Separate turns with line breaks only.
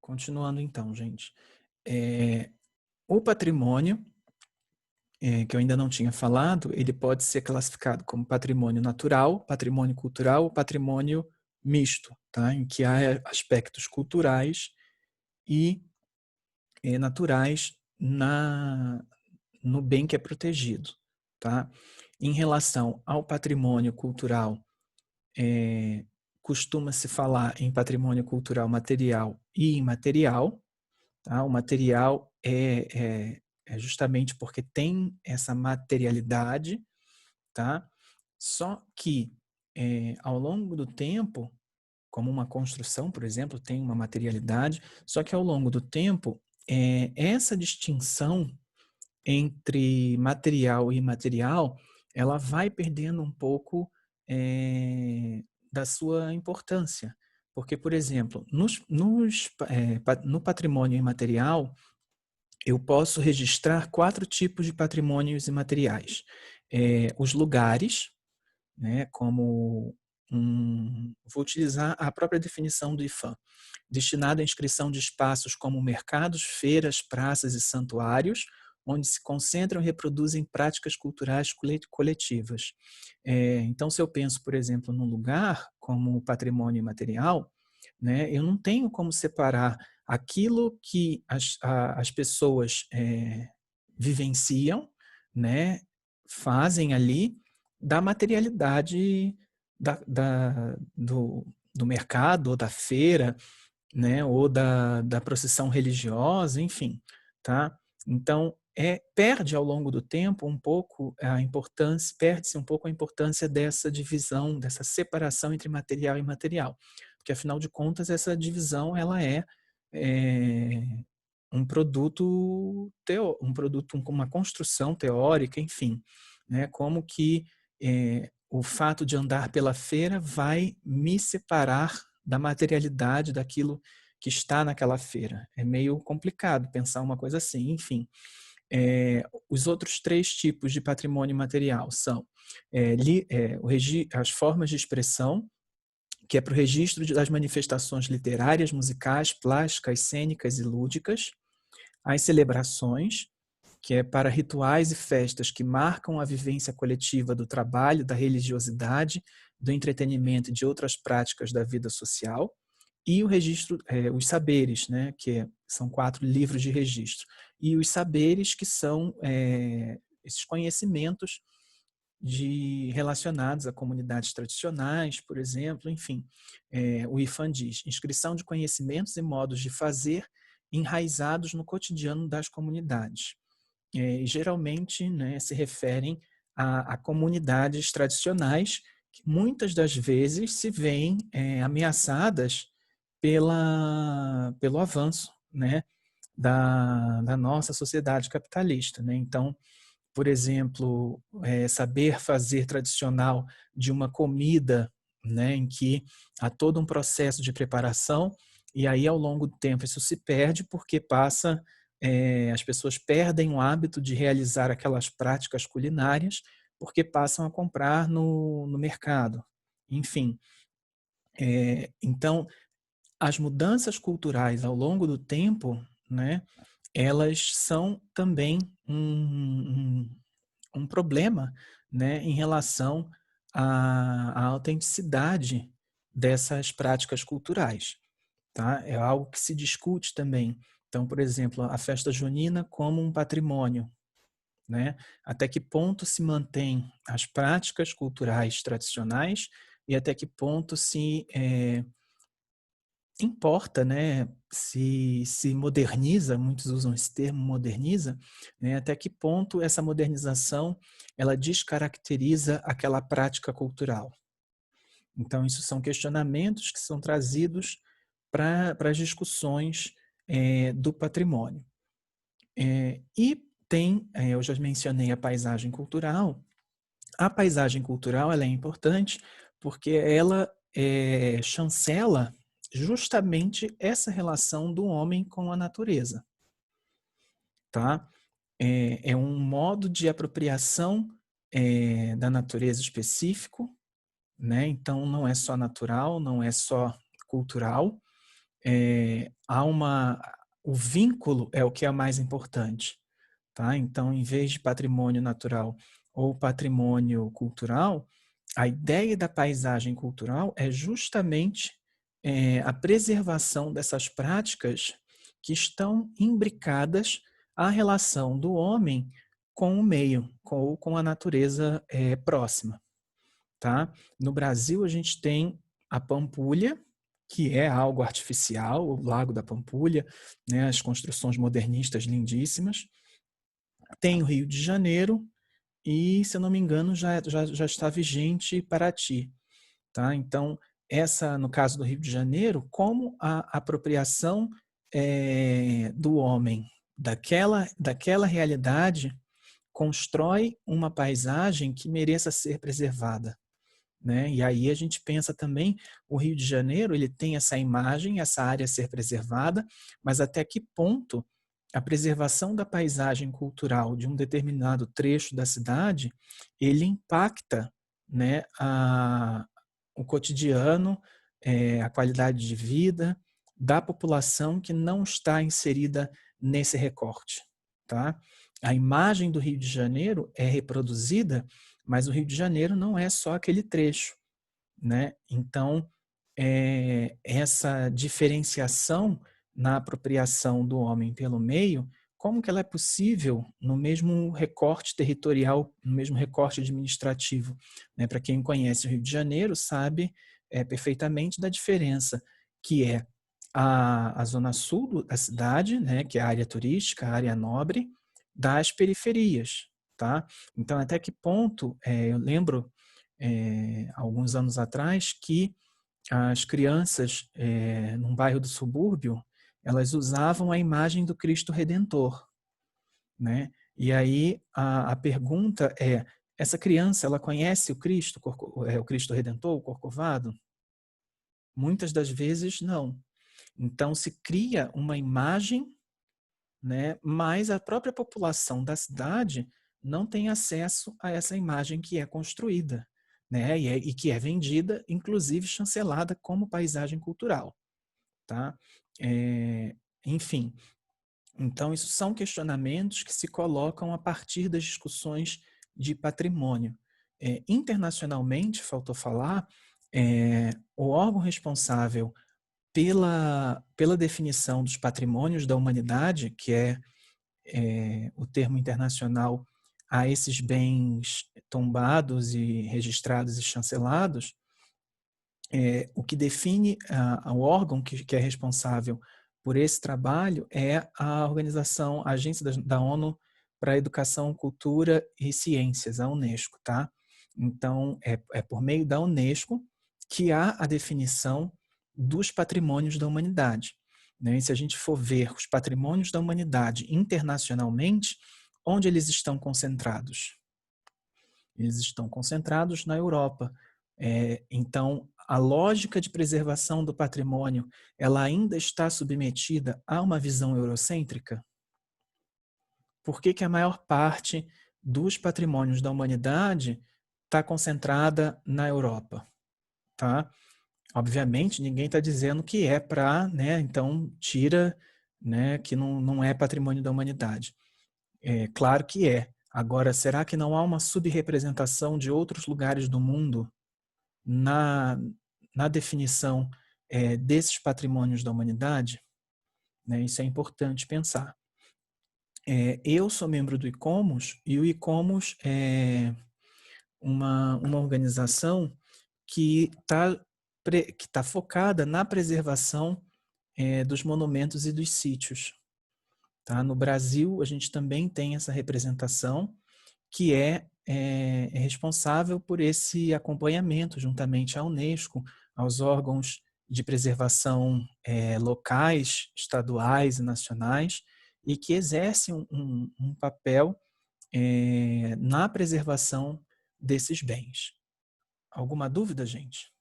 Continuando então, gente. O patrimônio, que eu ainda não tinha falado, ele pode ser classificado como patrimônio natural, patrimônio cultural ou patrimônio misto, tá? Em que há aspectos culturais e naturais no bem que é protegido, tá? Em relação ao patrimônio cultural, costuma-se falar em patrimônio cultural material e imaterial, tá? O material é justamente porque tem essa materialidade, tá? Só que ao longo do tempo, como uma construção, por exemplo, tem uma materialidade, só que ao longo do tempo, essa distinção entre material e imaterial, ela vai perdendo um pouco da sua importância. Porque, por exemplo, no patrimônio imaterial, eu posso registrar 4 tipos de patrimônios imateriais. Os lugares, né, vou utilizar a própria definição do IFAM, destinado à inscrição de espaços como mercados, feiras, praças e santuários, onde se concentram e reproduzem práticas culturais coletivas. Então, se eu penso, por exemplo, num lugar como patrimônio imaterial, né, eu não tenho como separar aquilo que as pessoas vivenciam, né, fazem ali, da materialidade do mercado, ou da feira, né, ou da procissão religiosa, enfim, tá? Então, perde ao longo do tempo um pouco a importância, perde-se um pouco a importância dessa divisão, dessa separação entre material e imaterial, porque afinal de contas essa divisão ela é um produto com uma construção teórica, enfim, né? Como que o fato de andar pela feira vai me separar da materialidade daquilo que está naquela feira. É meio complicado pensar uma coisa assim, enfim. Os outros 3 tipos de patrimônio material são as formas de expressão, que é para o registro das manifestações literárias, musicais, plásticas, cênicas e lúdicas, as celebrações, que é para rituais e festas que marcam a vivência coletiva do trabalho, da religiosidade, do entretenimento e de outras práticas da vida social, e o registro, os saberes, né, são 4 livros de registro, e os saberes que são esses conhecimentos relacionados a comunidades tradicionais, por exemplo, enfim, o IFAM diz, inscrição de conhecimentos e modos de fazer enraizados no cotidiano das comunidades. Geralmente, né, se referem a comunidades tradicionais que muitas das vezes se veem ameaçadas pelo avanço, né, da nossa sociedade capitalista, né? Então, por exemplo, saber fazer tradicional de uma comida, né, em que há todo um processo de preparação, e aí ao longo do tempo isso se perde porque as pessoas perdem o hábito de realizar aquelas práticas culinárias porque passam a comprar no mercado. Enfim, então as mudanças culturais ao longo do tempo, né, elas são também um problema, né, em relação à autenticidade dessas práticas culturais, tá? É algo que se discute também. Então, por exemplo, a festa junina como um patrimônio, né? Até que ponto se mantém as práticas culturais tradicionais e até que ponto se importa, né, se moderniza, muitos usam esse termo moderniza, né, até que ponto essa modernização ela descaracteriza aquela prática cultural. Então isso são questionamentos que são trazidos para as discussões do patrimônio. E tem, eu já mencionei a paisagem cultural. A paisagem cultural ela é importante porque ela chancela justamente essa relação do homem com a natureza, tá? É um modo de apropriação da natureza específico, né? Então não é só natural, não é só cultural, há o vínculo é o que é mais importante, tá? Então, em vez de patrimônio natural ou patrimônio cultural, a ideia da paisagem cultural é justamente a preservação dessas práticas que estão imbricadas à relação do homem com o meio, ou com a natureza próxima. Tá? No Brasil, a gente tem a Pampulha, que é algo artificial, o Lago da Pampulha, né, as construções modernistas lindíssimas. Tem o Rio de Janeiro e, se eu não me engano, já está vigente Paraty. Tá? Então, no caso do Rio de Janeiro, como a apropriação do homem daquela realidade constrói uma paisagem que mereça ser preservada. Né? E aí a gente pensa também, o Rio de Janeiro, ele tem essa imagem, essa área a ser preservada, mas até que ponto a preservação da paisagem cultural de um determinado trecho da cidade, ele impacta, né, o cotidiano, a qualidade de vida da população que não está inserida nesse recorte. Tá? A imagem do Rio de Janeiro é reproduzida, mas o Rio de Janeiro não é só aquele trecho, né? Então, essa diferenciação na apropriação do homem pelo meio, como que ela é possível no mesmo recorte territorial, no mesmo recorte administrativo? Né? Para quem conhece o Rio de Janeiro, sabe perfeitamente da diferença que é a zona sul da cidade, né? Que é a área turística, a área nobre, das periferias. Tá? Então, até que ponto, eu lembro, alguns anos atrás, que as crianças, num bairro do subúrbio, elas usavam a imagem do Cristo Redentor. Né? E aí a pergunta é, essa criança, ela conhece o Cristo, o Cristo Redentor, o Corcovado? Muitas das vezes, não. Então, se cria uma imagem, né, mas a própria população da cidade não tem acesso a essa imagem que é construída, né, e que é vendida, inclusive chancelada como paisagem cultural. Tá? Enfim, então isso são questionamentos que se colocam a partir das discussões de patrimônio. Internacionalmente, faltou falar, o órgão responsável pela definição dos patrimônios da humanidade, que é o termo internacional a esses bens tombados e registrados e chancelados, o que define o órgão que é responsável por esse trabalho é a organização, a Agência da ONU para a Educação, Cultura e Ciências, a Unesco. Tá? Então, é por meio da Unesco que há a definição dos patrimônios da humanidade. Né? E se a gente for ver os patrimônios da humanidade internacionalmente, onde eles estão concentrados? Eles estão concentrados na Europa. Então, a lógica de preservação do patrimônio, ela ainda está submetida a uma visão eurocêntrica? Por que a maior parte dos patrimônios da humanidade está concentrada na Europa? Tá? Obviamente, ninguém está dizendo que é para, né, então tira, né, que não é patrimônio da humanidade. Claro que é. Agora, será que não há uma subrepresentação de outros lugares do mundo na, na definição desses patrimônios da humanidade? Né? Isso é importante pensar. Eu sou membro do ICOMOS e o ICOMOS é uma organização que está focada na preservação dos monumentos e dos sítios. Tá? No Brasil, a gente também tem essa representação, que é responsável por esse acompanhamento, juntamente à Unesco, aos órgãos de preservação locais, estaduais e nacionais, e que exerce um papel na preservação desses bens. Alguma dúvida, gente?